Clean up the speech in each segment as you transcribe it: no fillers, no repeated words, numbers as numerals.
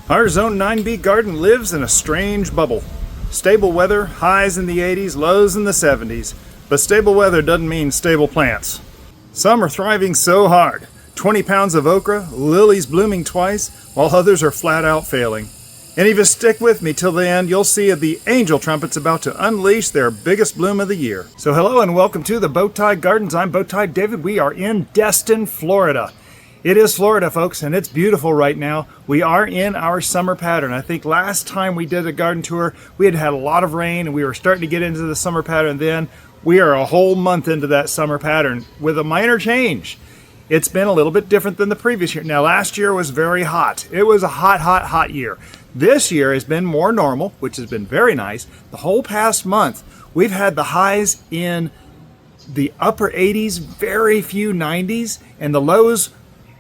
Our Zone 9B garden lives in a strange bubble. Stable weather, highs in the 80s, lows in the 70s. But stable weather doesn't mean stable plants. Some are thriving so hard. 20 pounds of okra, lilies blooming twice, while others are flat out failing. And if you stick with me till the end, you'll see the angel trumpets about to unleash their biggest bloom of the year. So hello and welcome to the Bowtie Gardens. I'm Bowtie David. We are in Destin, Florida. It is Florida, folks, and it's beautiful right now. We are in our summer pattern. I think last time we did a garden tour, we had had a lot of rain and we were starting to get into the summer pattern then. We are a whole month into that summer pattern with a minor change. It's been a little bit different than the previous year. Now, last year was very hot. It was a hot year. This year has been more normal, which has been very nice. The whole past month, we've had the highs in the upper 80s, very few 90s, and the lows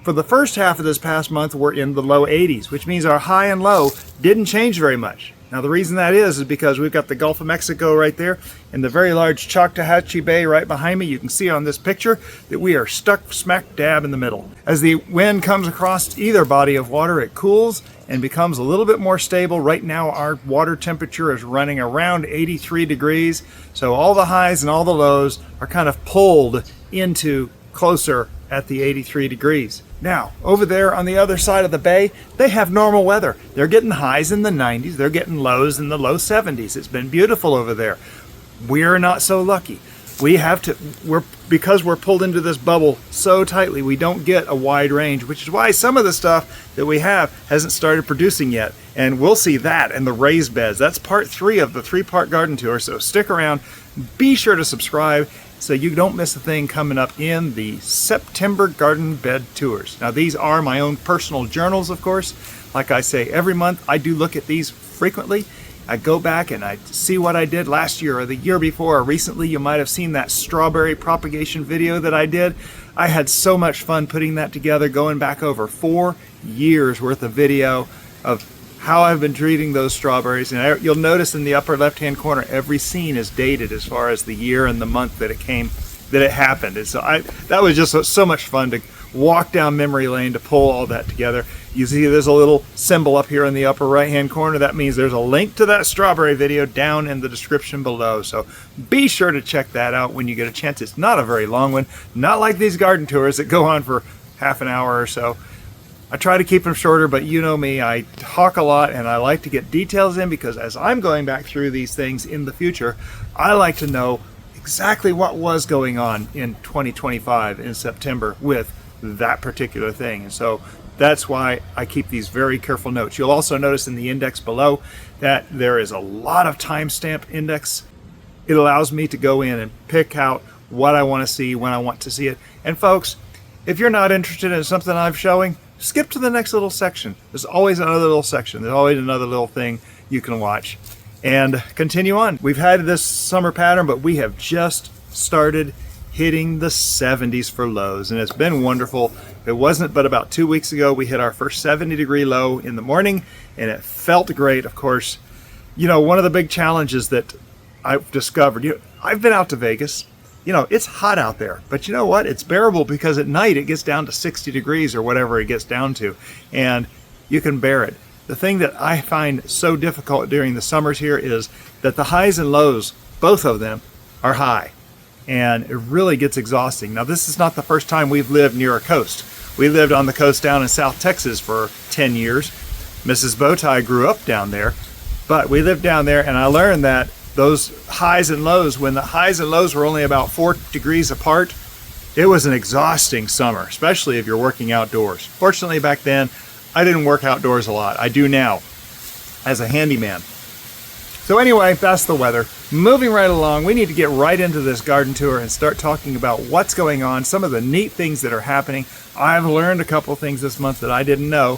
for the first half of this past month were in the low 80s, which means our high and low didn't change very much. Now the reason that is because we've got the Gulf of Mexico right there and the very large Choctawhatchee Bay right behind me. You can see on this picture that we are stuck smack dab in the middle. As the wind comes across either body of water, it cools and becomes a little bit more stable. Right now our water temperature is running around 83 degrees, so all the highs and all the lows are kind of pulled into closer at the 83 degrees. Now, over there on the other side of the bay, they have normal weather. They're getting highs in the 90s, they're getting lows in the low 70s. It's been beautiful over there. We're not so lucky. Because we're pulled into this bubble so tightly, we don't get a wide range, which is why some of the stuff that we have hasn't started producing yet. And we'll see that in the raised beds. That's part 3 of the 3-part garden tour, so stick around. Be sure to subscribe so you don't miss a thing coming up in the September garden bed tours. Now these are my own personal journals, of course. Like I say, every month I do look at these frequently. I go back and I see what I did last year or the year before, or recently. You might have seen that strawberry propagation video that I did. I had so much fun putting that together, going back over 4 years worth of video of how I've been treating those strawberries. And you'll notice in the upper left hand corner, every scene is dated as far as the year and the month that it happened. And so that was just so much fun to walk down memory lane to pull all that together. You see there's a little symbol up here in the upper right hand corner. That means there's a link to that strawberry video down in the description below. So be sure to check that out when you get a chance. It's not a very long one, not like these garden tours that go on for half an hour or so. I try to keep them shorter, but you know me, I talk a lot and I like to get details in because as I'm going back through these things in the future, I like to know exactly what was going on in 2025 in September with that particular thing. And so that's why I keep these very careful notes. You'll also notice in the index below that there is a lot of timestamp index. It allows me to go in and pick out what I want to see when I want to see it. And folks, if you're not interested in something I'm showing, skip to the next little section. There's always another little section. There's always another little thing you can watch. And continue on. We've had this summer pattern, but we have just started hitting the 70s for lows, and it's been wonderful. It wasn't but about 2 weeks ago we hit our first 70-degree low in the morning, and it felt great. Of course, you know, one of the big challenges that I've discovered, I've been out to Vegas. It's hot out there, but you know what? It's bearable because at night it gets down to 60 degrees or whatever it gets down to, and you can bear it. The thing that I find so difficult during the summers here is that the highs and lows, both of them, are high, and it really gets exhausting. Now, this is not the first time we've lived near a coast. We lived on the coast down in South Texas for 10 years. Mrs. Bowtie grew up down there, but we lived down there, and I learned that those highs and lows, when the highs and lows were only about 4 degrees apart, it was an exhausting summer, especially if you're working outdoors. Fortunately, back then, I didn't work outdoors a lot. I do now, as a handyman. So anyway, that's the weather. Moving right along, we need to get right into this garden tour and start talking about what's going on, some of the neat things that are happening. I've learned a couple things this month that I didn't know,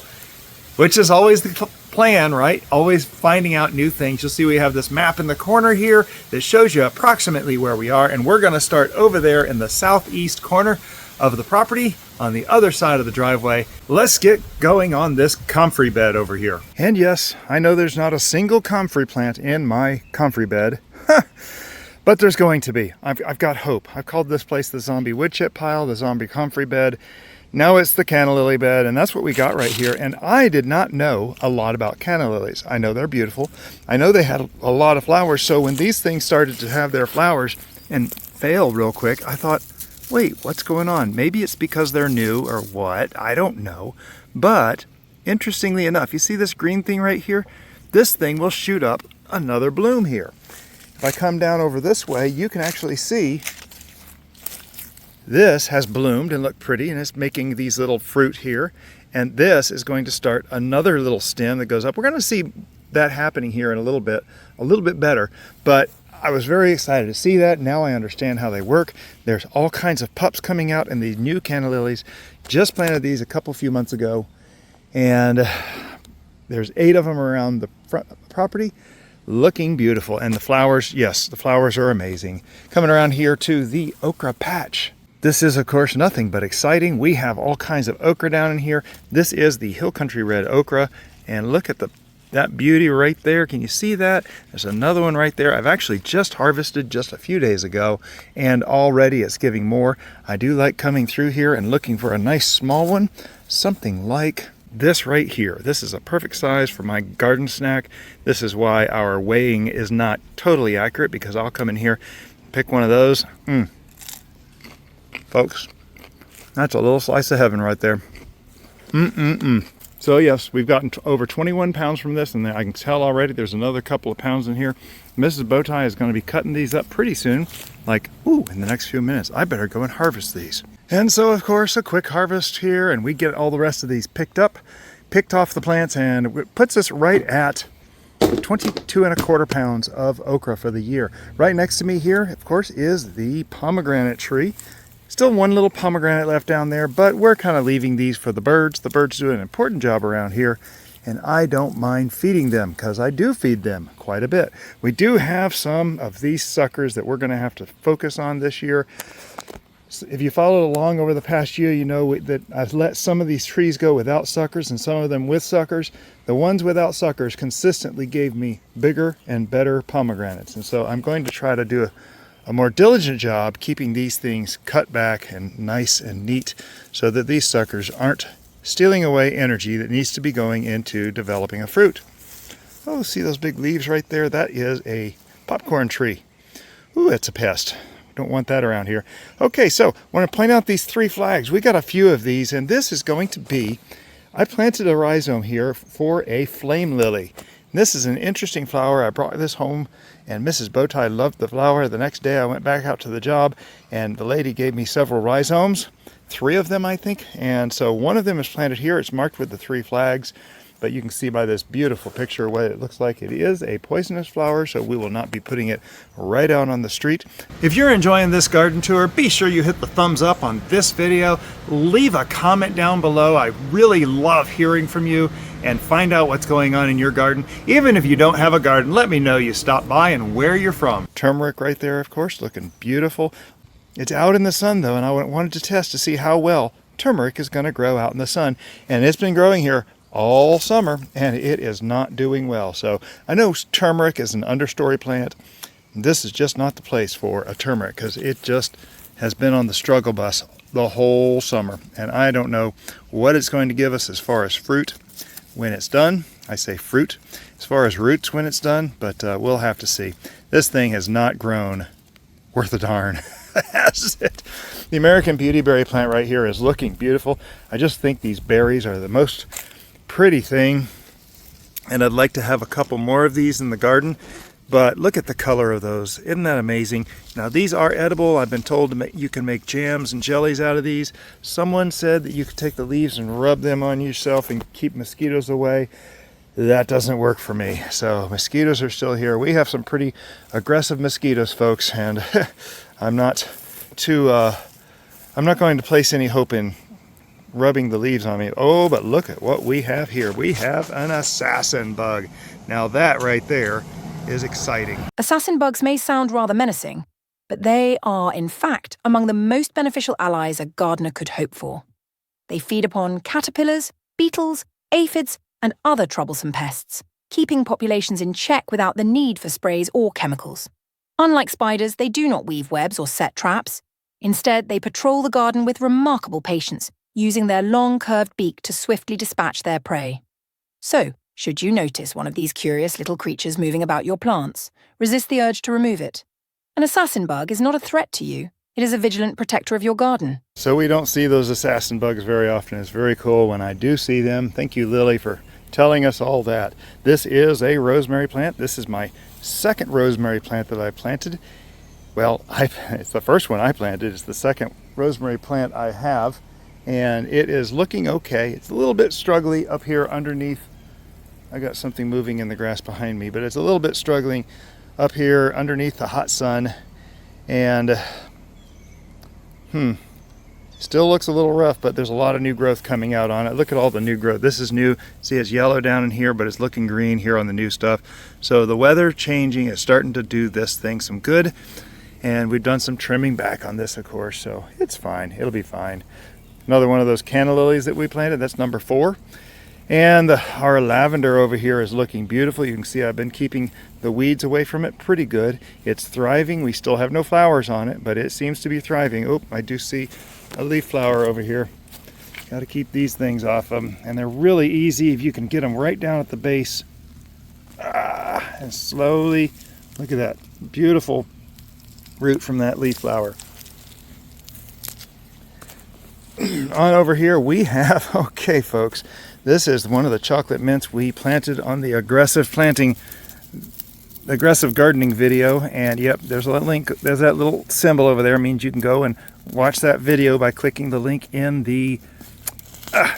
which is always the plan, right? Always finding out new things. You'll see we have this map in the corner here that shows you approximately where we are, and we're going to start over there in the southeast corner of the property on the other side of the driveway. Let's get going on this comfrey bed over here. And yes, I know there's not a single comfrey plant in my comfrey bed, but there's going to be. I've got hope. I've called this place the zombie wood chip pile, the zombie comfrey bed, Now it's the Cana Lily bed, and that's what we got right here. And I did not know a lot about Cana Lilies. I know they're beautiful. I know they had a lot of flowers, so when these things started to have their flowers and fail real quick, I thought, wait, what's going on? Maybe it's because they're new or what? I don't know. But interestingly enough, you see this green thing right here? This thing will shoot up another bloom here. If I come down over this way, you can actually see this has bloomed and looked pretty, and it's making these little fruit here. And this is going to start another little stem that goes up. We're going to see that happening here in a little bit better. But I was very excited to see that. Now I understand how they work. There's all kinds of pups coming out, and these new Cana Lilies. Just planted these a few months ago, and there's 8 of them around the front of the property, looking beautiful. And the flowers, yes, the flowers are amazing. Coming around here to the okra patch. This is, of course, nothing but exciting. We have all kinds of okra down in here. This is the Hill Country Red okra, and look at that beauty right there. Can you see that? There's another one right there. I've actually just harvested just a few days ago, and already it's giving more. I do like coming through here and looking for a nice small one, something like this right here. This is a perfect size for my garden snack. This is why our weighing is not totally accurate, because I'll come in here, pick one of those. Folks, that's a little slice of heaven right there. So yes, we've gotten over 21 pounds from this, and I can tell already there's another couple of pounds in here. Mrs. Bowtie is going to be cutting these up pretty soon, like, ooh, in the next few minutes. I better go and harvest these. And so, of course, a quick harvest here, and we get all the rest of these picked off the plants, and it puts us right at 22¼ pounds of okra for the year. Right next to me here, of course, is the pomegranate tree. Still one little pomegranate left down there, but we're kind of leaving these for the birds. The birds do an important job around here, and I don't mind feeding them, because I do feed them quite a bit. We do have some of these suckers that we're going to have to focus on this year. So if you followed along over the past year, you know that I've let some of these trees go without suckers and some of them with suckers. The ones without suckers consistently gave me bigger and better pomegranates, and so I'm going to try to do a more diligent job keeping these things cut back and nice and neat, so that these suckers aren't stealing away energy that needs to be going into developing a fruit. Oh, see those big leaves right there? That is a popcorn tree. Ooh, it's a pest. Don't want that around here. Okay, so I want to point out these 3 flags. We got a few of these, and this is going to be, I planted a rhizome here for a flame lily. This is an interesting flower. I brought this home, and Mrs. Bowtie loved the flower. The next day I went back out to the job, and the lady gave me several rhizomes, 3 of them I think, and so one of them is planted here. It's marked with the 3 flags, but you can see by this beautiful picture what it looks like. It is a poisonous flower, so we will not be putting it right out on the street. If you're enjoying this garden tour, be sure you hit the thumbs up on this video. Leave a comment down below. I really love hearing from you, and find out what's going on in your garden. Even if you don't have a garden, let me know you stopped by and where you're from. Turmeric right there, of course, looking beautiful. It's out in the sun though, and I wanted to test to see how well turmeric is going to grow out in the sun. And it's been growing here all summer, and it is not doing well. So I know turmeric is an understory plant. This is just not the place for a turmeric, because it just has been on the struggle bus the whole summer. And I don't know what it's going to give us as far as fruit when it's done. I say fruit as far as roots when it's done, but we'll have to see. This thing has not grown worth a darn, has it? The American Beautyberry plant right here is looking beautiful. I just think these berries are the most pretty thing, and I'd like to have a couple more of these in the garden. But look at the color of those. Isn't that amazing? Now these are edible. I've been told you can make jams and jellies out of these. Someone said that you could take the leaves and rub them on yourself and keep mosquitoes away. That doesn't work for me. So mosquitoes are still here. We have some pretty aggressive mosquitoes, folks, and I'm not going to place any hope in rubbing the leaves on me. Oh, but look at what we have here. We have an assassin bug. Now that right there is exciting. Assassin bugs may sound rather menacing, but they are, in fact, among the most beneficial allies a gardener could hope for. They feed upon caterpillars, beetles, aphids, and other troublesome pests, keeping populations in check without the need for sprays or chemicals. Unlike spiders, they do not weave webs or set traps. Instead, they patrol the garden with remarkable patience, using their long curved beak to swiftly dispatch their prey. So, should you notice one of these curious little creatures moving about your plants, resist the urge to remove it. An assassin bug is not a threat to you. It is a vigilant protector of your garden. So we don't see those assassin bugs very often. It's very cool when I do see them. Thank you, Lily, for telling us all that. This is a rosemary plant. This is my second rosemary plant that I planted. Well, it's the first one I planted. It's the second rosemary plant I have, and it is looking okay. It's a little bit struggly up here underneath. I got something moving in the grass behind me, but it's a little bit struggling up here underneath the hot sun, and still looks a little rough, but there's a lot of new growth coming out on it. Look at all the new growth. This is new. See, it's yellow down in here, but it's looking green here on the new stuff. So the weather changing is starting to do this thing some good, and we've done some trimming back on this, of course, so it's fine. It'll be fine. Another one of those Cana Lilies that we planted. That's number 4. And our lavender over here is looking beautiful. You can see I've been keeping the weeds away from it pretty good. It's thriving. We still have no flowers on it, but it seems to be thriving. Oh, I do see a leaf flower over here. Got to keep these things off them. And they're really easy if you can get them right down at the base. And slowly, look at that beautiful root from that leaf flower. On over here we have, okay folks, this is one of the chocolate mints we planted on the aggressive gardening video, and yep, there's a link, there's that little symbol over there. It means you can go and watch that video by clicking the link in the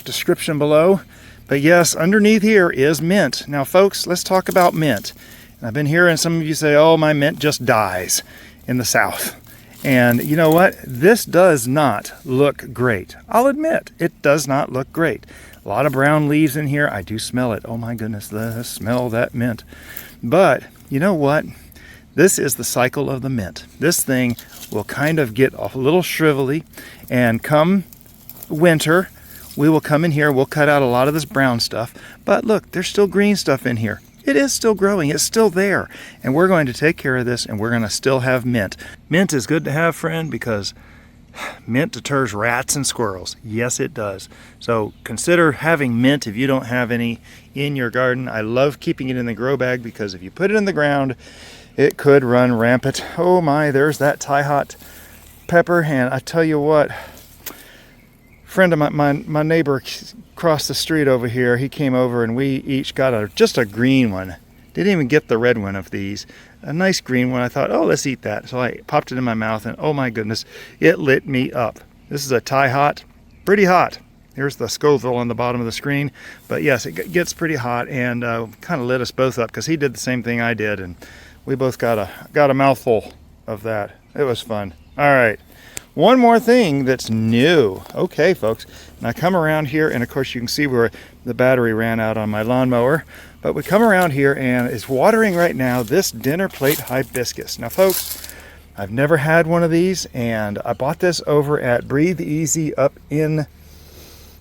description below. But yes, underneath here is mint. Now folks, let's talk about mint. And I've been hearing some of you say, oh, my mint just dies in the South. And you know what? This does not look great. I'll admit, it does not look great. A lot of brown leaves in here. I do smell it. Oh my goodness, let's smell that mint. But you know what? This is the cycle of the mint. This thing will kind of get a little shrivelly, and come winter, we will come in here, we'll cut out a lot of this brown stuff. But look, there's still green stuff in here. It is still growing, it's still there, and we're going to take care of this, and we're going to still have mint. Mint is good to have, friend, because mint deters rats and squirrels. Yes, it does. So consider having mint if you don't have any in your garden. I love keeping it in the grow bag because if you put it in the ground, it could run rampant. Oh my, there's that tie-hot pepper, and I tell you what, friend of my neighbor across the street over here, he came over and we each got just a green one. Didn't even get the red one of these. A nice green one. I thought, oh, let's eat that. So I popped it in my mouth, and oh my goodness, it lit me up. This is a tie-hot, pretty hot. Here's the Scoville on the bottom of the screen. But yes, it gets pretty hot, and kind of lit us both up because he did the same thing I did, and we both got a mouthful of that. It was fun. All right. One more thing that's new. Okay, folks. Now come around here, and of course you can see where the battery ran out on my lawnmower. But we come around here, and it's watering right now this Dinnerplate Hibiscus. Now, folks, I've never had one of these, and I bought this over at Breathe Easy up in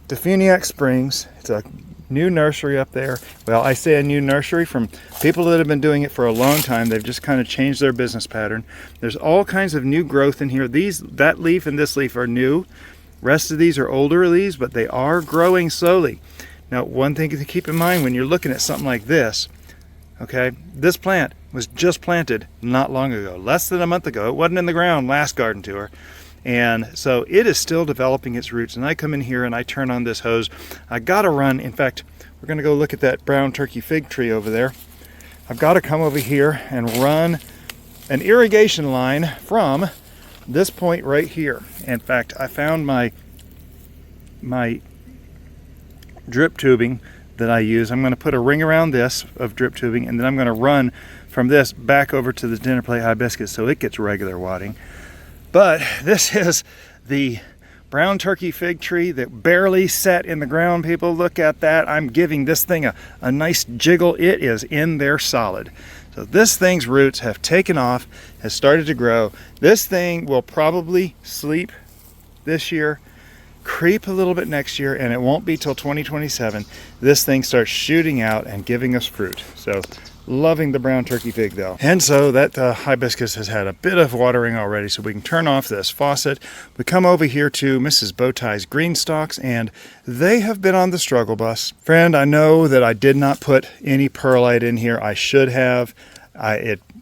Defuniak Springs. It's a new nursery up there. Well, I say a new nursery from people that have been doing it for a long time. They've just kind of changed their business pattern. There's all kinds of new growth in here. That leaf and this leaf are new. Rest of these are older leaves, but they are growing slowly. Now, one thing to keep in mind when you're looking at something like this, okay, this plant was just planted not long ago, less than a month ago. It wasn't in the ground last garden tour. And so it is still developing its roots. And I come in here and I turn on this hose. I gotta run. In fact, we're gonna go look at that brown turkey fig tree over there. I've gotta come over here and run an irrigation line from this point right here. In fact, I found my drip tubing that I use. I'm going to put a ring around this of drip tubing, and then I'm going to run from this back over to the Dinnerplate Hibiscus so it gets regular wattering. But this is the brown turkey fig tree that barely set in the ground. People, look at that. I'm giving this thing a nice jiggle. It is in there solid. So this thing's roots have taken off, has started to grow. This thing will probably sleep this year. creep a little bit next year, and it won't be till 2027 this thing starts shooting out and giving us fruit. So loving the brown turkey fig though. And so that hibiscus has had a bit of watering already, so we can turn off this faucet. We come over here to Mrs. Bowtie's GreenStalks, and they have been on the struggle bus. Friend, I know that I did not put any perlite in here. I should have.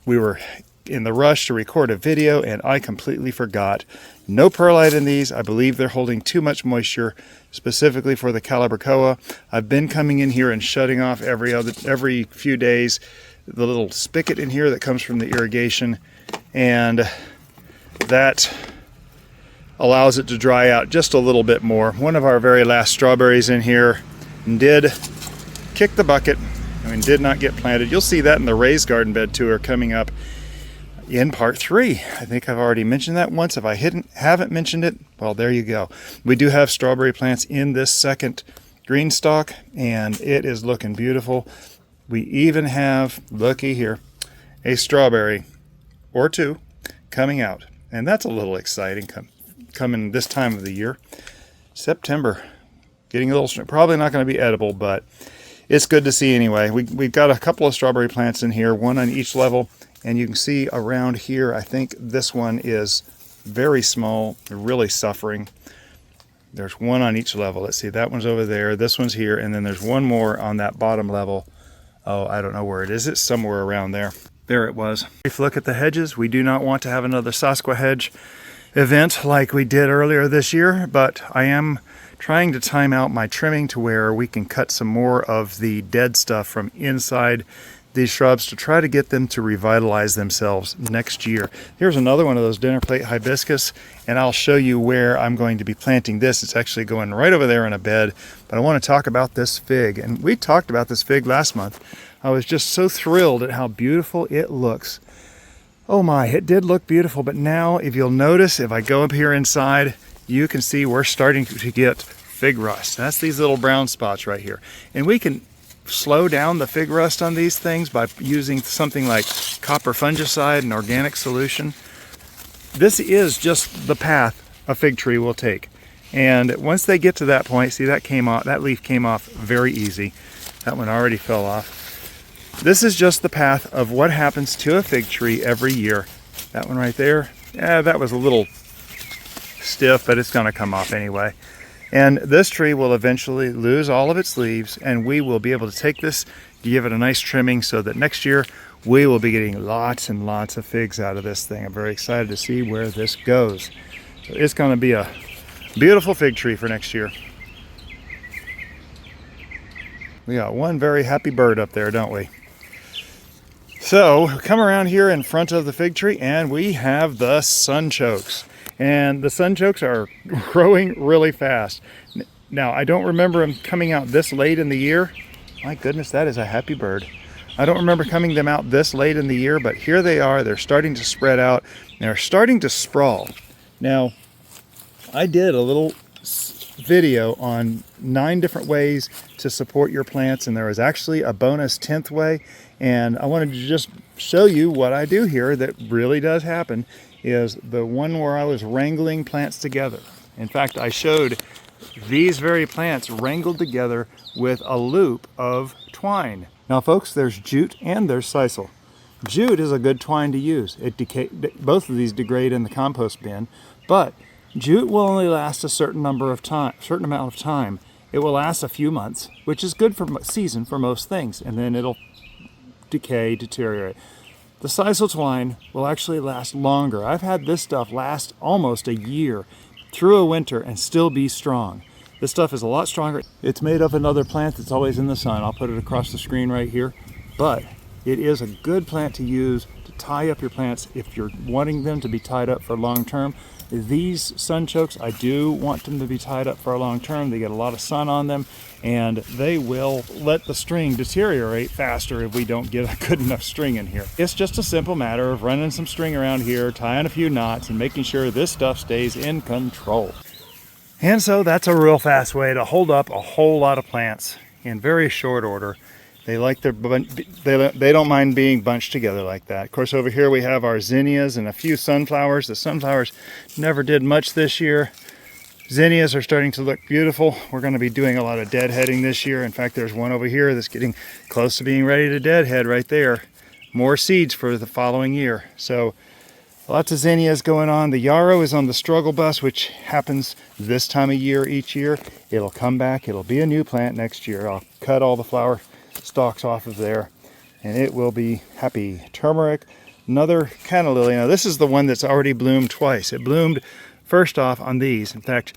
We were in the rush to record a video, and I completely forgot. No perlite in these. I believe they're holding too much moisture, specifically for the Calibrachoa. I've been coming in here and shutting off every few days the little spigot in here that comes from the irrigation, and that allows it to dry out just a little bit more. One of our very last strawberries in here did kick the bucket and did not get planted. You'll see that in the raised garden bed tour coming up in part 3. I think I've already mentioned that once. If I haven't mentioned it, well, there you go. We do have strawberry plants in this second green stalk, and it is looking beautiful. We even have, looky here, a strawberry or two coming out, and that's a little exciting coming this time of the year. September, getting a little, probably not going to be edible, but it's good to see anyway. We've got a couple of strawberry plants in here, one on each level. And you can see around here, I think this one is very small, really suffering. There's one on each level. Let's see, that one's over there, this one's here, and then there's one more on that bottom level. Oh, I don't know where it is. It's somewhere around there. There it was. If you look at the hedges, we do not want to have another Sasqua hedge event like we did earlier this year, but I am trying to time out my trimming to where we can cut some more of the dead stuff from inside these shrubs to try to get them to revitalize themselves next year. Here's another one of those Dinnerplate Hibiscus, and I'll show you where I'm going to be planting this. It's actually going right over there in a bed, but I want to talk about this fig. And we talked about this fig last month. I was just so thrilled at how beautiful it looks. Oh my, it did look beautiful, but now if you'll notice, if I go up here inside, you can see we're starting to get fig rust. That's these little brown spots right here. And we can slow down the fig rust on these things by using something like copper fungicide, an organic solution. This is just the path a fig tree will take. And once they get to that point, see that came off, that leaf came off very easy. That one already fell off. This is just the path of what happens to a fig tree every year. That one right there, yeah, that was a little stiff, but it's gonna come off anyway. And this tree will eventually lose all of its leaves, and we will be able to take this, give it a nice trimming so that next year we will be getting lots and lots of figs out of this thing. I'm very excited to see where this goes. So it's going to be a beautiful fig tree for next year. We got one very happy bird up there, don't we? So come around here in front of the fig tree, and we have the sunchokes. And the sunchokes are growing really fast. Now, I don't remember them coming out this late in the year. My goodness, that is a happy bird. I don't remember coming them out this late in the year, but here they are. They're starting to spread out. They're starting to sprawl. Now, I did a little video on 9 different ways to support your plants, and there is actually a bonus 10th way. And I wanted to just show you what I do here that really does happen. Is the one where I was wrangling plants together. In fact, I showed these very plants wrangled together with a loop of twine. Now folks, there's jute and there's sisal. Jute is a good twine to use. Both of these degrade in the compost bin, but jute will only last a certain amount of time. It will last a few months, which is good for season for most things, and then it'll decay, deteriorate. The sisal twine will actually last longer. I've had this stuff last almost a year through a winter and still be strong. This stuff is a lot stronger. It's made of another plant that's always in the sun. I'll put it across the screen right here. But it is a good plant to use to tie up your plants if you're wanting them to be tied up for long term. These sunchokes, I do want them to be tied up for a long term. They get a lot of sun on them, and they will let the string deteriorate faster if we don't get a good enough string in here. It's just a simple matter of running some string around here, tying a few knots, and making sure this stuff stays in control. And so that's a real fast way to hold up a whole lot of plants in very short order. They like their they don't mind being bunched together like that. Of course, over here we have our zinnias and a few sunflowers. The sunflowers never did much this year. Zinnias are starting to look beautiful. We're going to be doing a lot of deadheading this year. In fact, there's one over here that's getting close to being ready to deadhead right there. More seeds for the following year. So lots of zinnias going on. The yarrow is on the struggle bus, which happens this time of year each year. It'll come back. It'll be a new plant next year. I'll cut all the flower stalks off of there and it will be happy. Turmeric, another Cana Lily. Now this is the one that's already bloomed twice. It bloomed first off on these. In fact,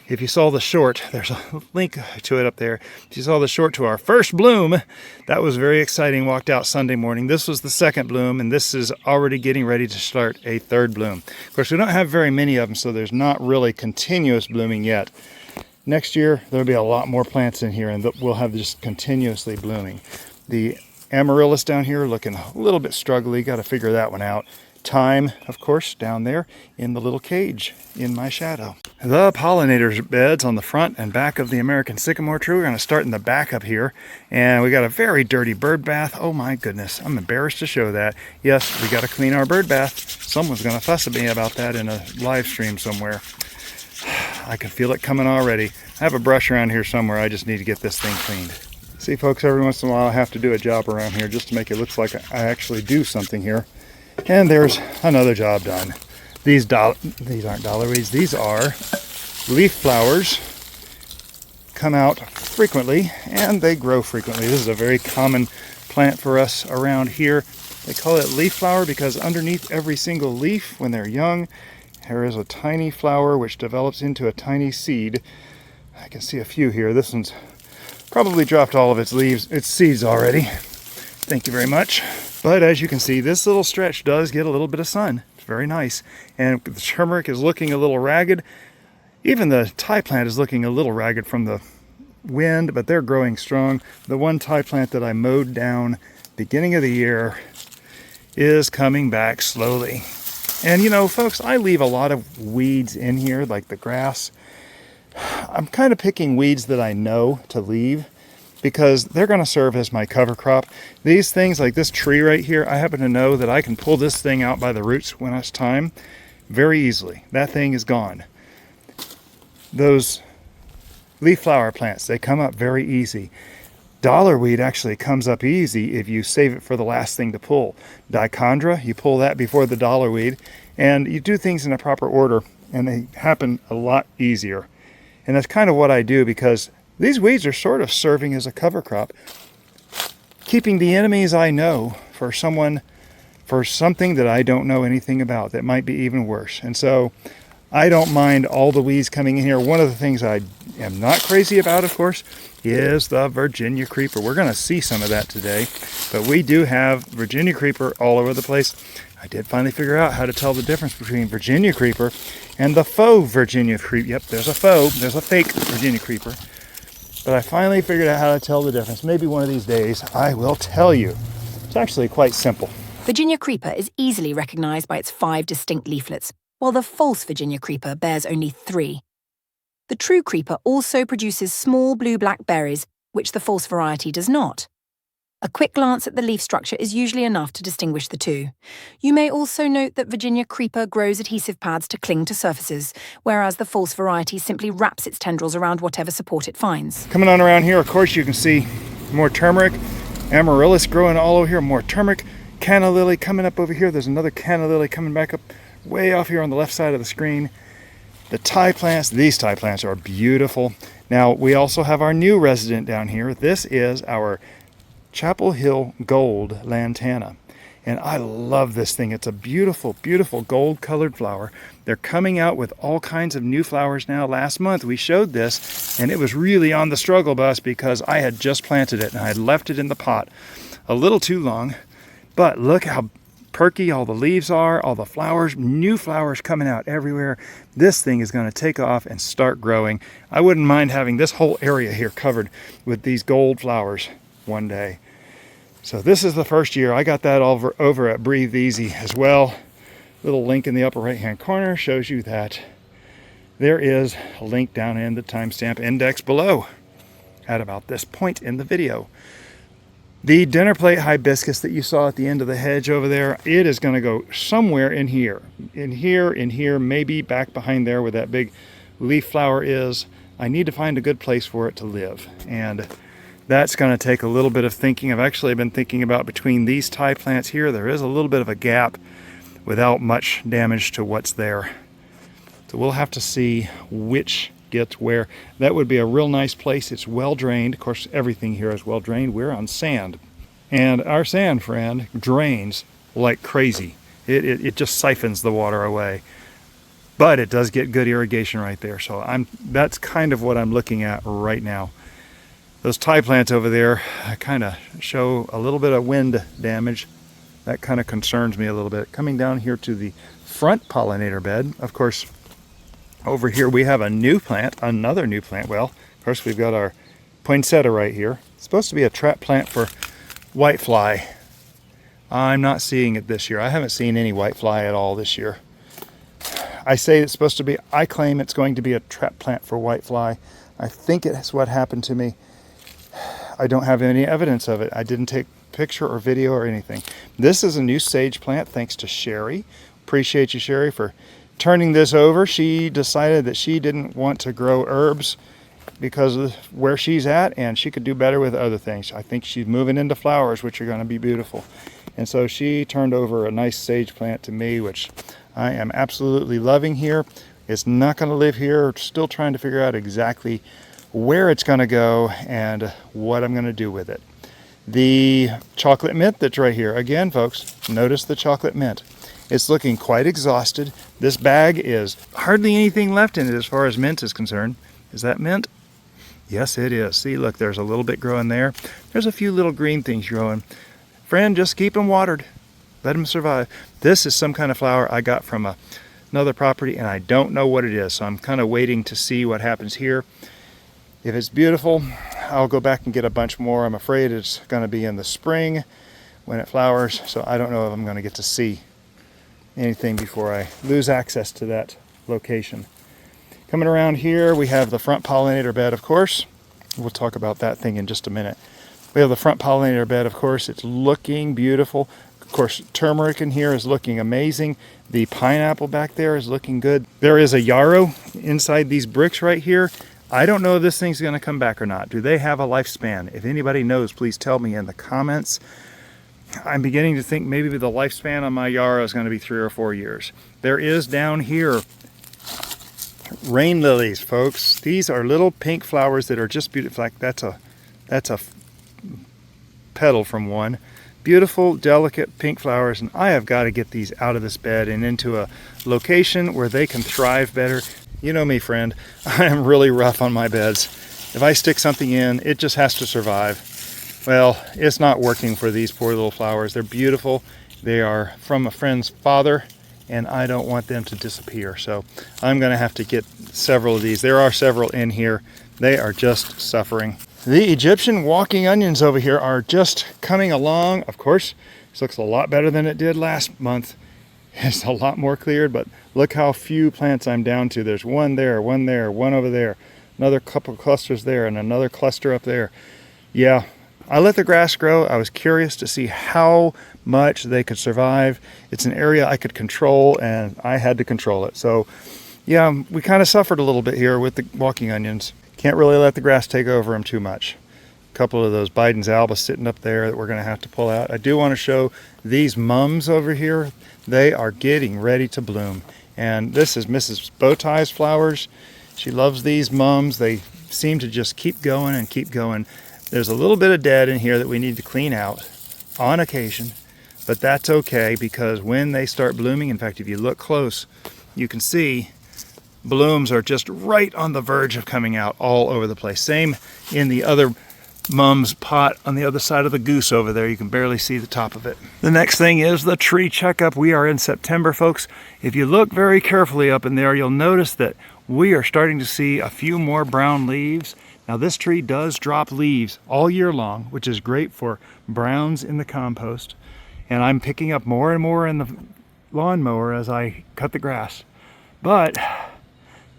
if you saw the short, there's a link to it up there. If you saw the short to our first bloom, that was very exciting. Walked out Sunday morning. This was the second bloom, and this is already getting ready to start a third bloom. Of course, we don't have very many of them, so there's not really continuous blooming yet. Next year, there'll be a lot more plants in here, and we'll have just continuously blooming. The Amaryllis down here looking a little bit struggly. Got to figure that one out. Thyme, of course, down there in the little cage in my shadow. The pollinator beds on the front and back of the American sycamore tree. We're going to start in the back up here. And we got a very dirty bird bath. Oh my goodness, I'm embarrassed to show that. Yes, we got to clean our bird bath. Someone's going to fuss at me about that in a live stream somewhere. I can feel it coming already. I have a brush around here somewhere. I just need to get this thing cleaned. See, folks, every once in a while I have to do a job around here just to make it look like I actually do something here. And there's another job done. These aren't dollar weeds. These are leaf flowers. Come out frequently and they grow frequently. This is a very common plant for us around here. They call it leaf flower because underneath every single leaf when they're young, there is a tiny flower which develops into a tiny seed. I can see a few here. This one's probably dropped all of its leaves, its seeds already. Thank you very much. But as you can see, this little stretch does get a little bit of sun. It's very nice. And the turmeric is looking a little ragged. Even the Thai plant is looking a little ragged from the wind, but they're growing strong. The one Thai plant that I mowed down beginning of the year is coming back slowly. And you know, folks, I leave a lot of weeds in here, like the grass. I'm kind of picking weeds that I know to leave, because they're going to serve as my cover crop. These things, like this tree right here, I happen to know that I can pull this thing out by the roots when it's time very easily. That thing is gone. Those leaf flower plants, they come up very easy. Dollarweed actually comes up easy if you save it for the last thing to pull. Dichondra, you pull that before the dollarweed, and you do things in a proper order, and they happen a lot easier. And that's kind of what I do, because these weeds are sort of serving as a cover crop, keeping the enemies I know for something that I don't know anything about that might be even worse. And so I don't mind all the weeds coming in here. One of the things I am not crazy about, of course, is the Virginia creeper. We're going to see some of that today, but we do have Virginia creeper all over the place. I did finally figure out how to tell the difference between Virginia creeper and the faux Virginia creeper. Yep, there's a fake Virginia creeper. But I finally figured out how to tell the difference. Maybe one of these days I will tell you. It's actually quite simple. Virginia creeper is easily recognized by its 5 distinct leaflets, while the false Virginia creeper bears only 3. The true creeper also produces small blue-black berries, which the false variety does not. A quick glance at the leaf structure is usually enough to distinguish the two. You may also note that Virginia creeper grows adhesive pads to cling to surfaces, whereas the false variety simply wraps its tendrils around whatever support it finds. Coming on around here, of course, you can see more turmeric, amaryllis growing all over here, more turmeric, Cana Lily coming up over here. There's another Cana Lily coming back up way off here on the left side of the screen. The Thai plants, these Thai plants are beautiful. Now, we also have our new resident down here. This is our Chapel Hill Gold Lantana. And I love this thing. It's a beautiful, beautiful gold colored flower. They're coming out with all kinds of new flowers now. Last month we showed this and it was really on the struggle bus because I had just planted it and I had left it in the pot a little too long. But look how perky all the leaves are, all the flowers, new flowers coming out everywhere. This thing is going to take off and start growing. I wouldn't mind having this whole area here covered with these gold flowers one day. So this is the first year. I got that all over at Breathe Easy as well. Little link in the upper right hand corner shows you that there is a link down in the timestamp index below at about this point in the video. The Dinnerplate Hibiscus that you saw at the end of the hedge over there, it is going to go somewhere in here, maybe back behind there where that big leaf flower is, I need to find a good place for it to live. And that's going to take a little bit of thinking. I've actually been thinking about between these Thai plants here, there is a little bit of a gap without much damage to what's there. So we'll have to see which gets where. That would be a real nice place. It's well drained. Of course, everything here is well drained. We're on sand. And our sand, friend, drains like crazy. It just siphons the water away. But it does get good irrigation right there. So that's kind of what I'm looking at right now. Those Thai plants over there kind of show a little bit of wind damage. That kind of concerns me a little bit. Coming down here to the front pollinator bed, of course, over here we have a new plant, another new plant. Well, of course, we've got our poinsettia right here. It's supposed to be a trap plant for whitefly. I'm not seeing it this year. I haven't seen any whitefly at all this year. I claim it's going to be a trap plant for whitefly. I think it's what happened to me. I don't have any evidence of it. I didn't take picture or video or anything. This is a new sage plant thanks to Sherrie. Appreciate you, Sherrie, for turning this over. She decided that she didn't want to grow herbs because of where she's at, and she could do better with other things. I think she's moving into flowers, which are going to be beautiful. And so she turned over a nice sage plant to me, which I am absolutely loving here. It's not going to live here. Still trying to figure out exactly where it's going to go and what I'm going to do with it. The chocolate mint that's right here. Again, folks, notice the chocolate mint. It's looking quite exhausted. This bag is hardly anything left in it as far as mint is concerned. Is that mint? Yes, it is. See, look, there's a little bit growing there. There's a few little green things growing. Friend, just keep them watered. Let them survive. This is some kind of flower I got from another property, and I don't know what it is. So I'm kind of waiting to see what happens here. If it's beautiful, I'll go back and get a bunch more. I'm afraid it's going to be in the spring when it flowers, so I don't know if I'm going to get to see anything before I lose access to that location. Coming around here, we have the front pollinator bed, of course. We'll talk about that thing in just a minute. We have the front pollinator bed, of course. It's looking beautiful. Of course, turmeric in here is looking amazing. The pineapple back there is looking good. There is a yarrow inside these bricks right here. I don't know if this thing's going to come back or not. Do they have a lifespan? If anybody knows, please tell me in the comments. I'm beginning to think maybe the lifespan on my yarrow is going to be 3 or 4 years. There is down here rain lilies, folks. These are little pink flowers that are just beautiful. Like that's a petal from one. Beautiful, delicate pink flowers, and I have got to get these out of this bed and into a location where they can thrive better. You know me, friend. I am really rough on my beds. If I stick something in, it just has to survive. Well, it's not working for these poor little flowers. They're beautiful. They are from a friend's father, and I don't want them to disappear. So I'm going to have to get several of these. There are several in here. They are just suffering. The Egyptian walking onions over here are just coming along. Of course, this looks a lot better than it did last month. It's a lot more cleared, but look how few plants I'm down to. There's one there, one over there, another couple clusters there, and another cluster up there. Yeah, I let the grass grow. I was curious to see how much they could survive. It's an area I could control, and I had to control it. So, yeah, we kind of suffered a little bit here with the walking onions. Can't really let the grass take over them too much. A couple of those Biden's alba sitting up there that we're going to have to pull out. I do want to show these mums over here. They are getting ready to bloom. And this is Mrs. Bowtie's flowers. She loves these mums. They seem to just keep going and keep going. There's a little bit of dead in here that we need to clean out on occasion, but that's okay because when they start blooming, in fact, if you look close, you can see blooms are just right on the verge of coming out all over the place. Same in the other mum's pot on the other side of the goose over there. You can barely see the top of it. The next thing is the tree checkup. We are in September, folks. If you look very carefully up in there, you'll notice that we are starting to see a few more brown leaves. Now this tree does drop leaves all year long, which is great for browns in the compost. And I'm picking up more and more in the lawnmower as I cut the grass. But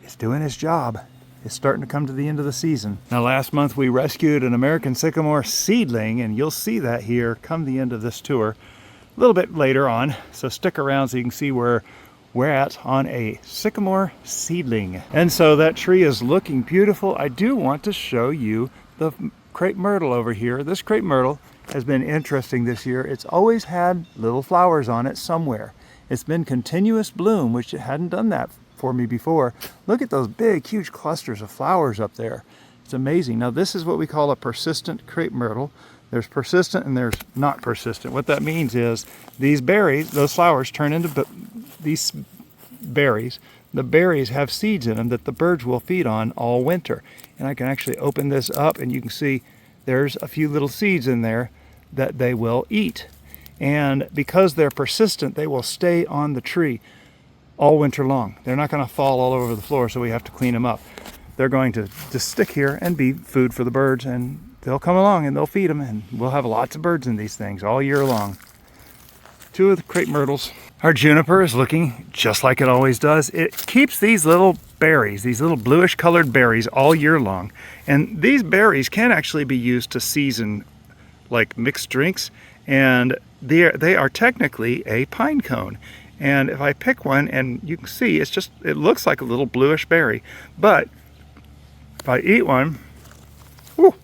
it's doing its job. It's starting to come to the end of the season. Now last month we rescued an American Sycamore Seedling, and you'll see that here come the end of this tour a little bit later on. So stick around so you can see where we're on a Sycamore Seedling. And so that tree is looking beautiful. I do want to show you the Crepe Myrtle over here. This Crepe Myrtle has been interesting this year. It's always had little flowers on it somewhere. It's been continuous bloom, which it hadn't done that for me before. Look at those big, huge clusters of flowers up there. It's amazing. Now this is what we call a persistent Crepe Myrtle. There's persistent and there's not persistent. What that means is these berries, those flowers turn into these berries. The berries have seeds in them that the birds will feed on all winter. And I can actually open this up and you can see there's a few little seeds in there that they will eat. And because they're persistent, they will stay on the tree all winter long. They're not going to fall all over the floor, so we have to clean them up. They're going to just stick here and be food for the birds, and they'll come along and they'll feed them, and we'll have lots of birds in these things all year long. Two of the crepe myrtles. Our juniper is looking just like it always does. It keeps these little berries, these little bluish colored berries all year long. And these berries can actually be used to season like mixed drinks, and they are technically a pine cone. And if I pick one, and you can see it looks like a little bluish berry, but if I eat one, whoo,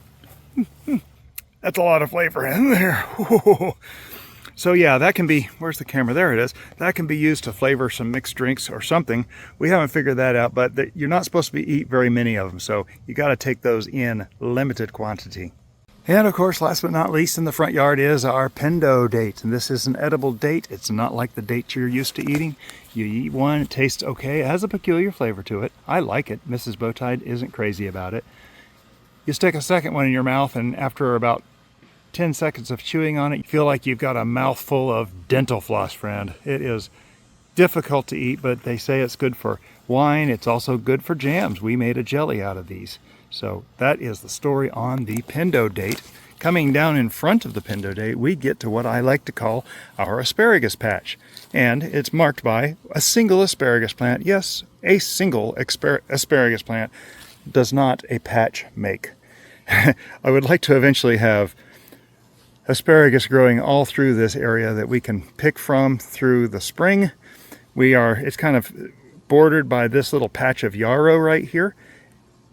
that's a lot of flavor in there. So yeah, that can be, where's the camera? There it is. That can be used to flavor some mixed drinks or something. We haven't figured that out, but you're not supposed to eat very many of them, so you got to take those in limited quantity. And of course, last but not least in the front yard is our Pendo date. And this is an edible date. It's not like the date you're used to eating. You eat one, it tastes okay. It has a peculiar flavor to it. I like it. Mrs. Bowtie isn't crazy about it. You stick a second one in your mouth, and after about 10 seconds of chewing on it, you feel like you've got a mouthful of dental floss, friend. It is difficult to eat, but they say it's good for wine. It's also good for jams. We made a jelly out of these. So that is the story on the Pendo date. Coming down in front of the Pendo date, we get to what I like to call our asparagus patch. And it's marked by a single asparagus plant. Yes, a single asparagus plant does not a patch make. I would like to eventually have asparagus growing all through this area that we can pick from through the spring. It's kind of bordered by this little patch of yarrow right here.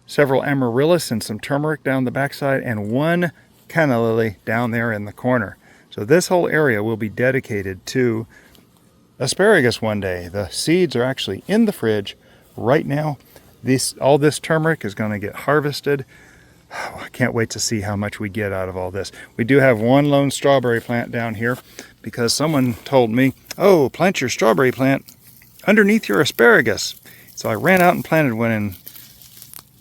Several amaryllis and some turmeric down the backside, and one Cana Lily down there in the corner. So this whole area will be dedicated to asparagus one day. The seeds are actually in the fridge right now. All this turmeric is going to get harvested. Oh, I can't wait to see how much we get out of all this. We do have one lone strawberry plant down here because someone told me, oh, plant your strawberry plant underneath your asparagus. So I ran out and planted one and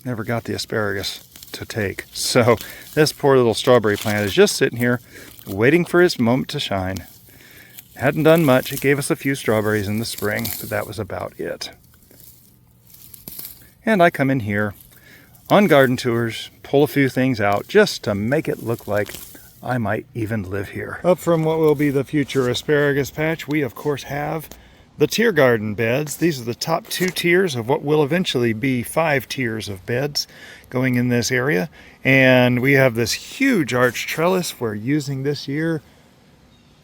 never got the asparagus to take. So this poor little strawberry plant is just sitting here waiting for its moment to shine. Hadn't done much. It gave us a few strawberries in the spring, but that was about it. And I come in here on garden tours, pull a few things out just to make it look like I might even live here. Up from what will be the future asparagus patch, we of course have the tier garden beds. These are the top 2 tiers of what will eventually be 5 tiers of beds going in this area. And we have this huge arch trellis we're using this year.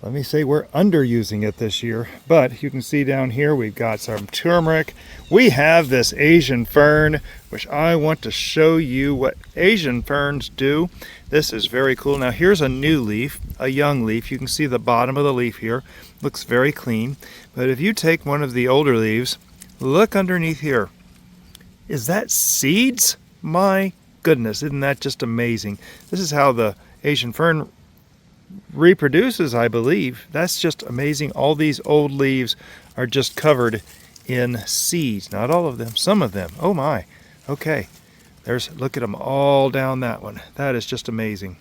Let me say we're underusing it this year, but you can see down here we've got some turmeric. We have this Asian fern, which I want to show you what Asian ferns do. This is very cool. Now here's a new leaf, a young leaf. You can see the bottom of the leaf here. Looks very clean. But if you take one of the older leaves, look underneath here. Is that seeds? My goodness, isn't that just amazing? This is how the Asian fern reproduces, I believe. That's just amazing. All these old leaves are just covered in seeds. Not all of them, some of them. Oh my. Okay. Look at them all down that one. That is just amazing.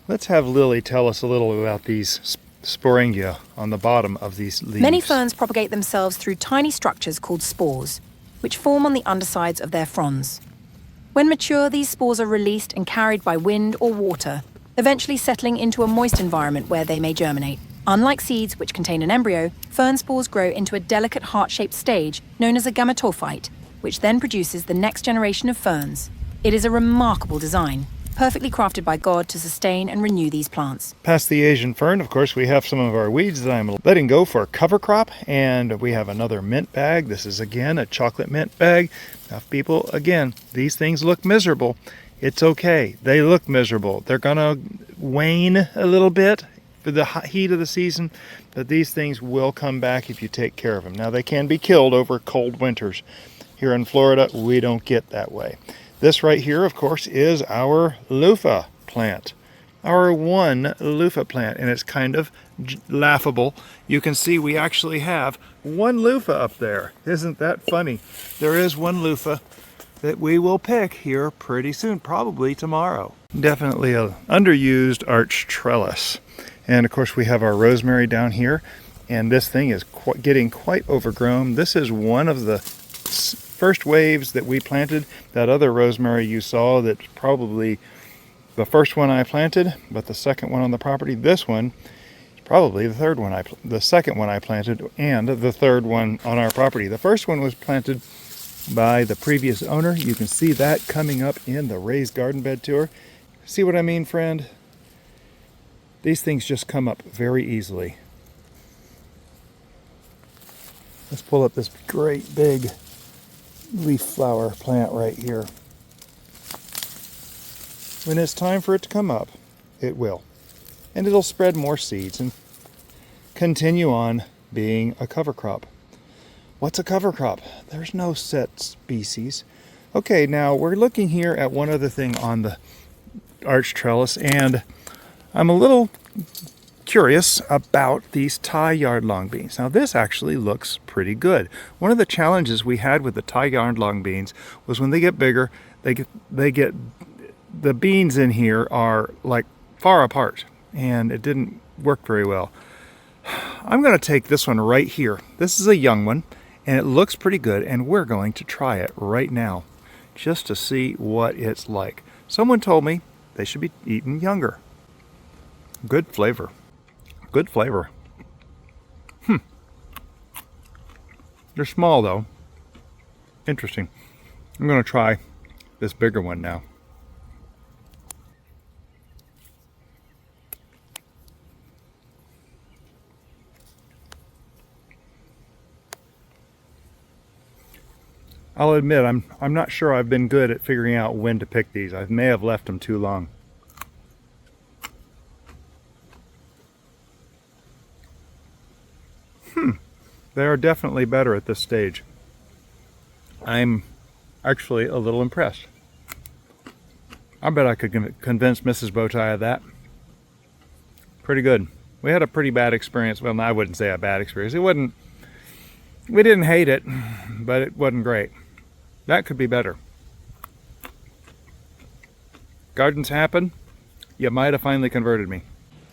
Let's have Lily tell us a little about these sporangia on the bottom of these leaves. Many ferns propagate themselves through tiny structures called spores, which form on the undersides of their fronds. When mature, these spores are released and carried by wind or water, eventually settling into a moist environment where they may germinate. Unlike seeds, which contain an embryo, fern spores grow into a delicate heart-shaped stage known as a gametophyte, which then produces the next generation of ferns. It is a remarkable design. perfectly crafted by God to sustain and renew these plants. Past the Asian fern, of course, we have some of our weeds that I'm letting go for a cover crop, and we have another mint bag. This is, again, a chocolate mint bag. Now, people, again, these things look miserable. It's okay. They look miserable. They're going to wane a little bit for the heat of the season, but these things will come back if you take care of them. Now, they can be killed over cold winters. Here in Florida, we don't get that way. This right here, of course, is our loofah plant. Our one loofah plant, and it's kind of laughable. You can see we actually have one loofah up there. Isn't that funny? There is one loofah that we will pick here pretty soon, probably tomorrow. Definitely an underused arch trellis. And of course we have our rosemary down here, and this thing is getting quite overgrown. This is one of the first waves that we planted. That other rosemary you saw, that's probably the first one I planted, but the second one on the property. This one is probably the second one I planted, and the third one on our property. The first one was planted by the previous owner. You can see that coming up in the raised garden bed tour. See what I mean, friend? These things just come up very easily. Let's pull up this great big leaf flower plant right here. When it's time for it to come up, it will. And it'll spread more seeds and continue on being a cover crop. What's a cover crop? There's no set species. Okay, now we're looking here at one other thing on the arch trellis, and I'm a little curious about these Thai yard long beans. Now this actually looks pretty good. One of the challenges we had with the Thai yard long beans was when they get bigger, the beans in here are like far apart, and it didn't work very well. I'm going to take this one right here. This is a young one, and it looks pretty good, and we're going to try it right now just to see what it's like. Someone told me they should be eaten younger. Good flavor. Good flavor. They're small though. Interesting. I'm going to try this bigger one now. I'll admit I'm not sure I've been good at figuring out when to pick these. I may have left them too long. They are definitely better at this stage. I'm actually a little impressed. I bet I could convince Mrs. Bowtie of that. Pretty good. We had a pretty bad experience. Well, I wouldn't say a bad experience. We didn't hate it, but it wasn't great. That could be better. Gardens happen. You might have finally converted me.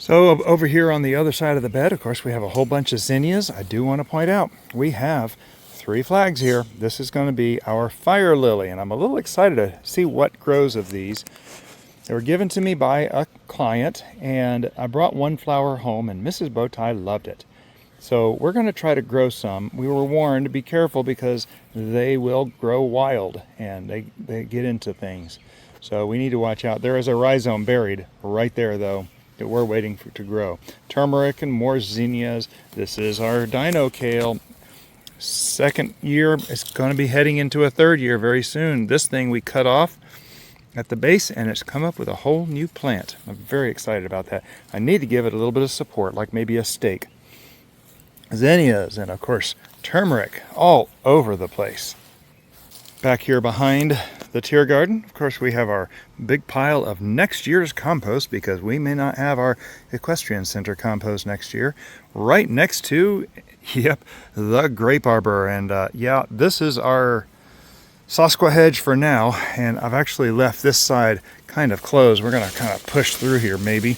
So over here on the other side of the bed, of course, we have a whole bunch of zinnias. I do want to point out, we have 3 flags here. This is going to be our fire lily, and I'm a little excited to see what grows of these. They were given to me by a client, and I brought one flower home, and Mrs. Bowtie loved it. So we're going to try to grow some. We were warned to be careful because they will grow wild, and they get into things. So we need to watch out. There is a rhizome buried right there, though, that we're waiting for to grow. Turmeric and more zinnias. This is our dino kale. Second year, it's going to be heading into a third year very soon. This thing we cut off at the base, and it's come up with a whole new plant. I'm very excited about that. I need to give it a little bit of support, like maybe a stake. Zinnias, and of course turmeric all over the place. Back here behind the tier garden, of course, we have our big pile of next year's compost, because we may not have our equestrian center compost next year. Right next to, yep, the grape arbor. And yeah, this is our Sasqua hedge for now, and I've actually left this side kind of closed. We're going to kind of push through here maybe.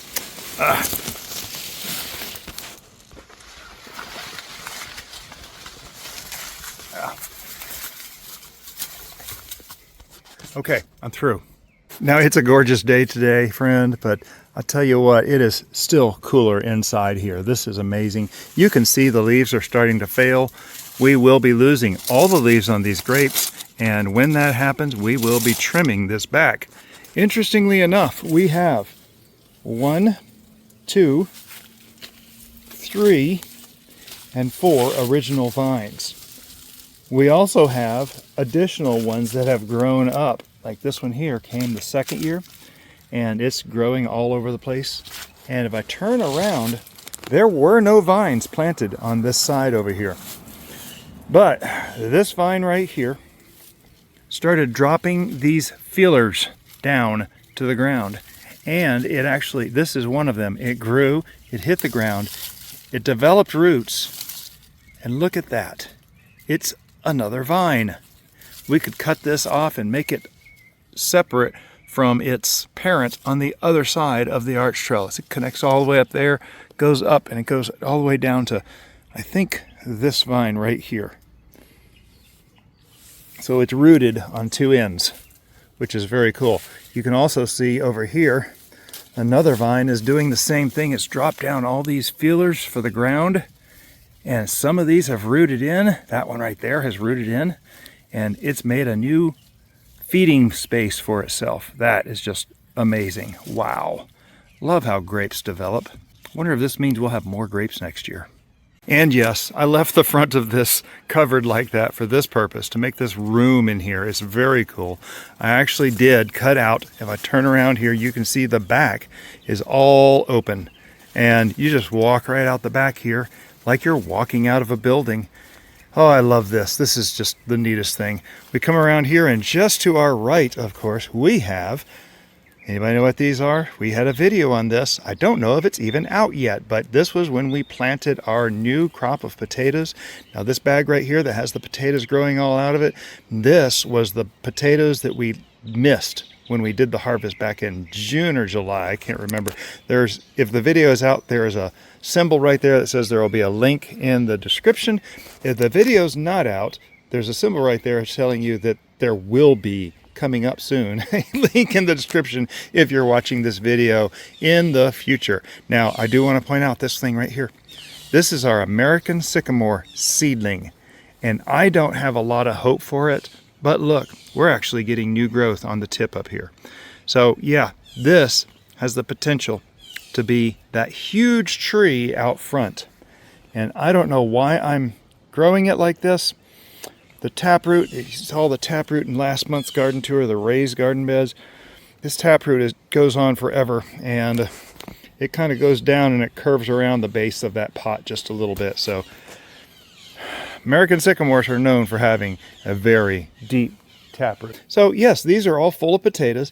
Okay, I'm through. Now, it's a gorgeous day today, friend, but I'll tell you what, it is still cooler inside here. This is amazing. You can see the leaves are starting to fail. We will be losing all the leaves on these grapes, and when that happens, we will be trimming this back. Interestingly enough, we have 1, 2, 3, and 4 original vines. We also have additional ones that have grown up. Like this one here came the second year, and it's growing all over the place. And if I turn around, there were no vines planted on this side over here. But this vine right here started dropping these feelers down to the ground. And it actually, this is one of them. It grew, it hit the ground, it developed roots, and look at that. It's another vine. We could cut this off and make it separate from its parent on the other side of the arch trellis. It connects all the way up there, goes up, and it goes all the way down to, I think, this vine right here. So it's rooted on 2 ends, which is very cool. You can also see over here, another vine is doing the same thing. It's dropped down all these feelers for the ground, and some of these have rooted in. That one right there has rooted in, and it's made a new feeding space for itself. That is just amazing. Wow. Love how grapes develop. Wonder if this means we'll have more grapes next year. And yes, I left the front of this covered like that for this purpose, to make this room in here. It's very cool. I actually did cut out, if I turn around here, you can see the back is all open. And you just walk right out the back here like you're walking out of a building. Oh, I love this. This is just the neatest thing. We come around here, and just to our right, of course, we have, anybody know what these are? We had a video on this. I don't know if it's even out yet, but this was when we planted our new crop of potatoes. Now this bag right here that has the potatoes growing all out of it, this was the potatoes that we missed when we did the harvest back in June or July. I can't remember. If the video is out, there is a symbol right there that says there will be a link in the description. If the video's not out, there's a symbol right there telling you that there will be, coming up soon, a link in the description if you're watching this video in the future. Now, I do want to point out this thing right here. This is our American Sycamore Seedling, and I don't have a lot of hope for it, but look, we're actually getting new growth on the tip up here. So yeah, this has the potential to be that huge tree out front. And I don't know why I'm growing it like this. The taproot, you saw the taproot in last month's garden tour, the raised garden beds. This taproot goes on forever, and it kind of goes down and it curves around the base of that pot just a little bit. So American sycamores are known for having a very deep taproot. So yes, these are all full of potatoes.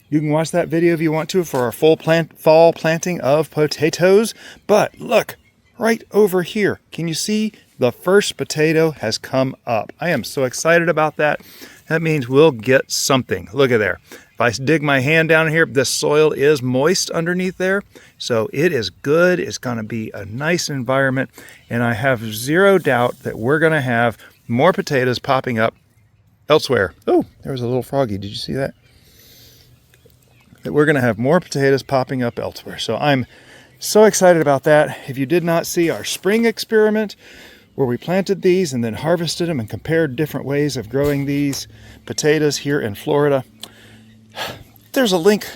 You can watch that video if you want to for our fall planting of potatoes. But look, right over here, can you see the first potato has come up? I am so excited about that. That means we'll get something. Look at there. If I dig my hand down here, the soil is moist underneath there. So it is good. It's going to be a nice environment. And I have zero doubt that we're going to have more potatoes popping up elsewhere. Oh, there was a little froggy. Did you see that? That we're going to have more potatoes popping up elsewhere. So I'm so excited about that. If you did not see our spring experiment where we planted these and then harvested them and compared different ways of growing these potatoes here in Florida, there's a link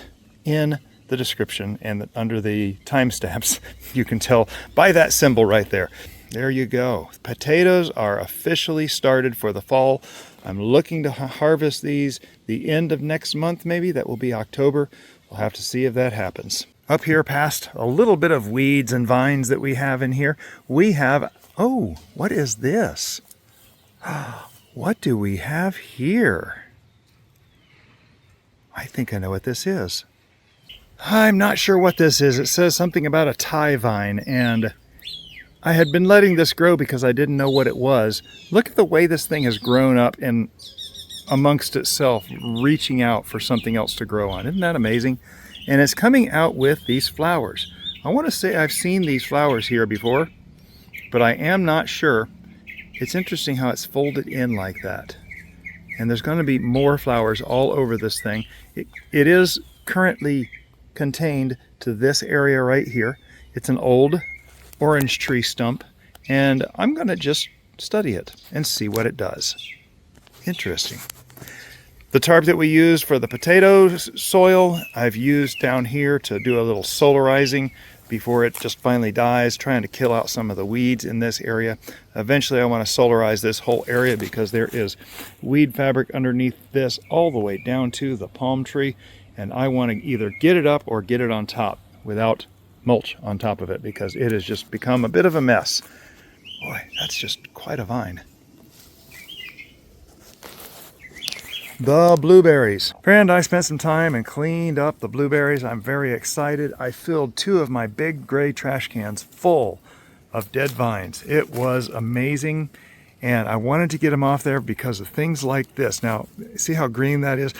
in the description and under the timestamps. You can tell by that symbol right there. There you go. Potatoes are officially started for the fall. I'm looking to harvest these the end of next month, maybe. That will be October. We'll have to see if that happens. Up here past a little bit of weeds and vines that we have in here, we have, oh, what is this? What do we have here? I think I know what this is. I'm not sure what this is. It says something about a Tievine, and I had been letting this grow because I didn't know what it was. Look at the way this thing has grown up and amongst itself, reaching out for something else to grow on. Isn't that amazing? And it's coming out with these flowers. I want to say I've seen these flowers here before, but I am not sure. It's interesting how it's folded in like that. And there's going to be more flowers all over this thing. It is currently contained to this area right here. It's an old orange tree stump, and I'm going to just study it and see what it does. Interesting. The tarp that we used for the potato soil, I've used down here to do a little solarizing before it just finally dies, trying to kill out some of the weeds in this area. Eventually I want to solarize this whole area because there is weed fabric underneath this all the way down to the palm tree, and I want to either get it up or get it on top without mulch on top of it because it has just become a bit of a mess. Boy, that's just quite a vine. The blueberries. Friend, I spent some time and cleaned up the blueberries. I'm very excited. I filled 2 of my big gray trash cans full of dead vines. It was amazing, and I wanted to get them off there because of things like this. Now, see how green that is?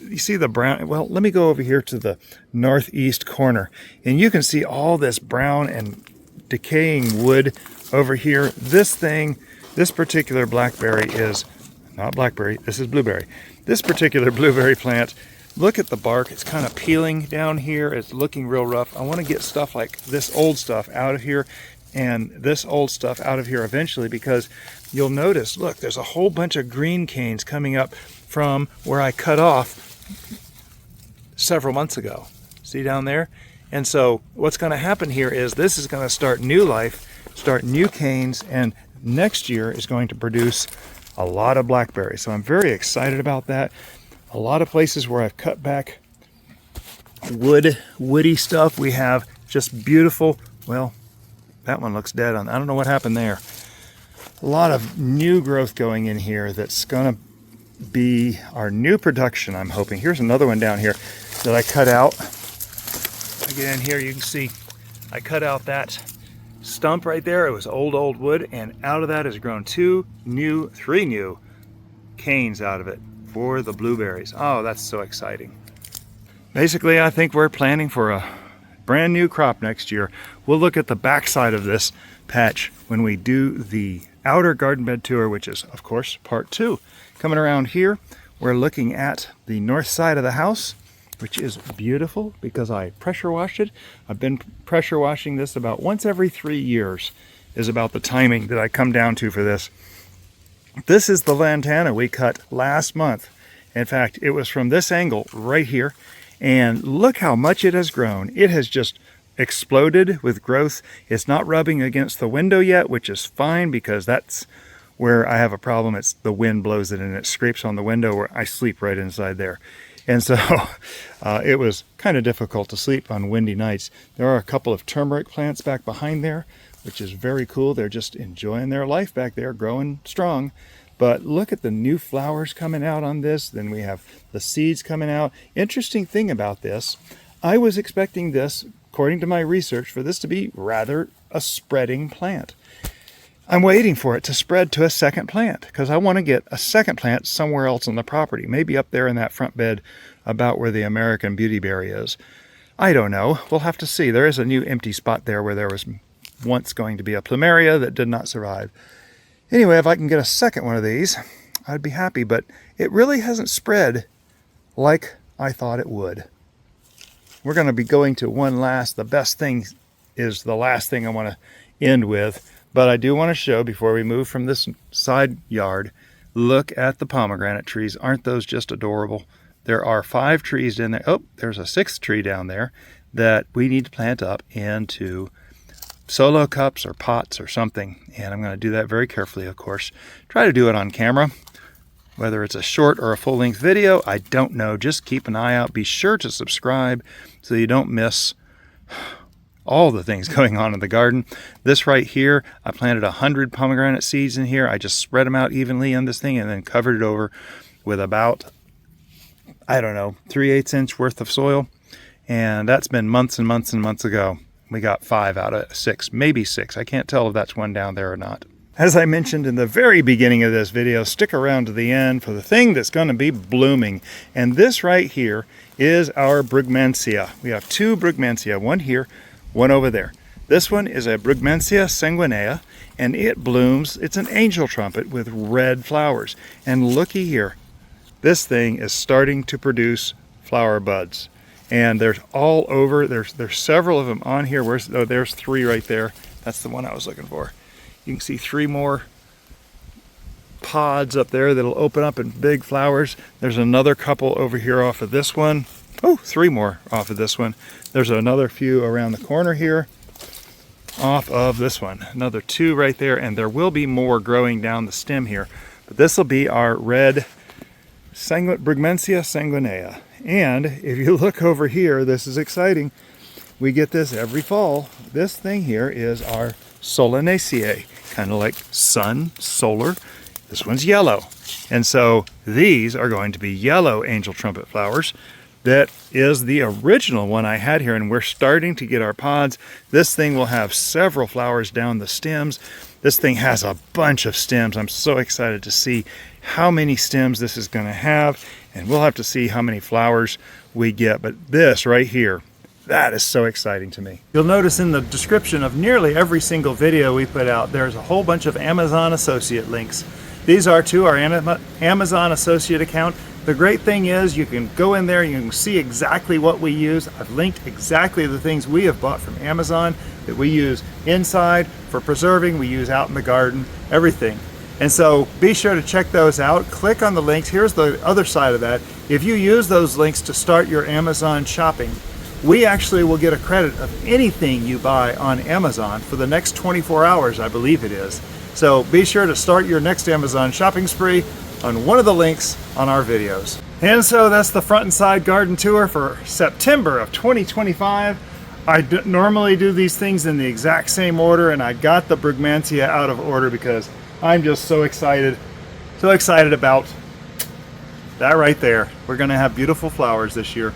You see the brown? Well, let me go over here to the northeast corner, and you can see all this brown and decaying wood over here. This particular blackberry is not blackberry, this is blueberry. This particular blueberry plant, look at the bark, it's kind of peeling down here, it's looking real rough. I want to get stuff like this old stuff out of here and this old stuff out of here eventually, because you'll notice, look, there's a whole bunch of green canes coming up from where I cut off several months ago. See down there? And so what's going to happen here is this is going to start new life, start new canes, and next year is going to produce a lot of blackberries. So I'm very excited about that. A lot of places where I've cut back woody stuff, we have just beautiful, well, that one looks dead on. I don't know what happened there. A lot of new growth going in here that's gonna be our new production, I'm hoping. Here's another one down here that I cut out. I get in here, you can see I cut out that stump right there. It was old wood, and out of that has grown 3 new canes out of it for the blueberries. Oh, that's so exciting. Basically, I think we're planning for a brand new crop next year. We'll look at the backside of this patch when we do the outer garden bed tour, which is, of course, part 2. Coming around here, we're looking at the north side of the house, which is beautiful because I pressure washed it. I've been pressure washing this about once every 3 years is about the timing that I come down to for this. This is the lantana we cut last month. In fact, it was from this angle right here, and look how much it has grown. It has just exploded with growth. It's not rubbing against the window yet, which is fine because that's where I have a problem. It's the wind blows it and it scrapes on the window where I sleep right inside there. And so it was kind of difficult to sleep on windy nights. There are a couple of turmeric plants back behind there, which is very cool. They're just enjoying their life back there, growing strong. But look at the new flowers coming out on this. Then we have the seeds coming out. Interesting thing about this, I was expecting this, according to my research, for this to be rather a spreading plant. I'm waiting for it to spread to a second plant because I want to get a second plant somewhere else on the property, maybe up there in that front bed about where the American Beautyberry is. I don't know. We'll have to see. There is a new empty spot there where there was once going to be a plumeria that did not survive. Anyway, if I can get a second one of these, I'd be happy, but it really hasn't spread like I thought it would. We're going to be going to one last. The best thing is the last thing I want to end with. But I do want to show, before we move from this side yard, look at the pomegranate trees. Aren't those just adorable? There are 5 trees in there. Oh, there's a 6th tree down there that we need to plant up into solo cups or pots or something. And I'm going to do that very carefully, of course. Try to do it on camera. Whether it's a short or a full-length video, I don't know. Just keep an eye out. Be sure to subscribe so you don't miss all the things going on in the garden. This right here, I planted 100 pomegranate seeds in here. I just spread them out evenly on this thing and then covered it over with about, I don't know, 3/8 inch worth of soil. And that's been months and months and months ago. We got 5 out of 6, maybe 6. I can't tell if that's one down there or not. As I mentioned in the very beginning of this video, stick around to the end for the thing that's going to be blooming. And this right here is our Brugmansia. We have 2 Brugmansia, one here, one over there. This one is a Brugmansia sanguinea, and it blooms. It's an angel trumpet with red flowers. And looky here, this thing is starting to produce flower buds. And there's all over, there's several of them on here. There's 3 right there. That's the one I was looking for. You can see 3 more pods up there that'll open up in big flowers. There's another couple over here off of this one. Oh, 3 more off of this one. There's another few around the corner here off of this one. Another 2 right there, and there will be more growing down the stem here. But this will be our red Brugmansia sanguinea. And if you look over here, this is exciting. We get this every fall. This thing here is our Solanaceae, kind of like sun, solar. This one's yellow. And so these are going to be yellow angel trumpet flowers. That is the original one I had here, and we're starting to get our pods. This thing will have several flowers down the stems. This thing has a bunch of stems. I'm so excited to see how many stems this is going to have, and we'll have to see how many flowers we get. But this right here, that is so exciting to me. You'll notice in the description of nearly every single video we put out, there's a whole bunch of Amazon associate links. These are to our Amazon associate account. The great thing is you can go in there and you can see exactly what we use. I've linked exactly the things we have bought from Amazon that we use inside for preserving, we use out in the garden, everything. And so be sure to check those out. Click on the links. Here's the other side of that. If you use those links to start your Amazon shopping, we actually will get a credit of anything you buy on Amazon for the next 24 hours, I believe it is. So be sure to start your next Amazon shopping spree on one of the links on our videos. And so that's the front and side garden tour for September of 2025. I normally do these things in the exact same order, and I got the Brugmansia out of order because I'm just so excited about that right there. We're gonna have beautiful flowers this year.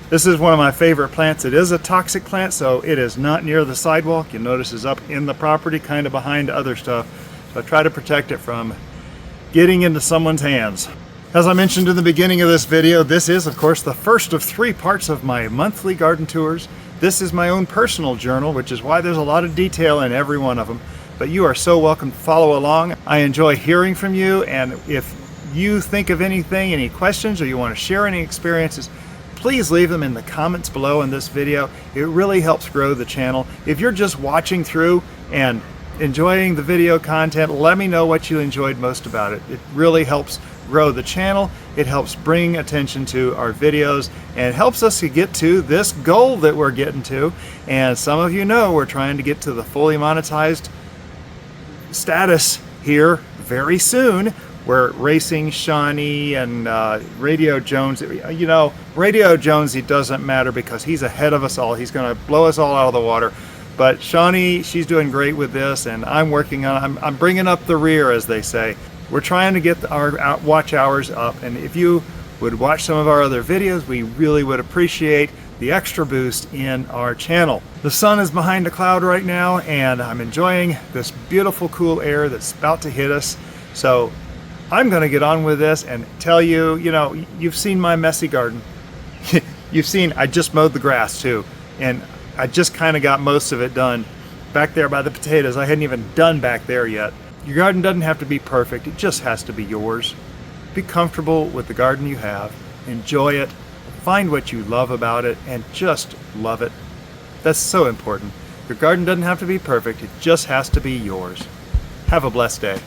This is one of my favorite plants. It is a toxic plant, so it is not near the sidewalk. You'll notice it's up in the property, kind of behind other stuff. So I try to protect it from getting into someone's hands. As I mentioned in the beginning of this video, this is of course the first of 3 parts of my monthly garden tours. This is my own personal journal, which is why there's a lot of detail in every one of them. But you are so welcome to follow along. I enjoy hearing from you, and if you think of anything, any questions, or you want to share any experiences, please leave them in the comments below in this video. It really helps grow the channel. If you're just watching through and enjoying the video content, let me know what you enjoyed most about it. It really helps grow the channel. It helps bring attention to our videos and helps us to get to this goal that we're getting to. And some of you know we're trying to get to the fully monetized status here very soon. We're racing Shawnee and Radio Jones. You know, Radio Jones, he doesn't matter because he's ahead of us all. He's going to blow us all out of the water. But Shawnee, she's doing great with this, and I'm working on, I'm bringing up the rear, as they say. We're trying to get our watch hours up, and if you would watch some of our other videos, we really would appreciate the extra boost in our channel. The sun is behind a cloud right now, and I'm enjoying this beautiful cool air that's about to hit us. So I'm going to get on with this and tell you, you know, you've seen my messy garden. You've seen, I just mowed the grass too, and I just kind of got most of it done back there by the potatoes. I hadn't even done back there yet. Your garden doesn't have to be perfect. It just has to be yours. Be comfortable with the garden you have. Enjoy it. Find what you love about it and just love it. That's so important. Your garden doesn't have to be perfect. It just has to be yours. Have a blessed day.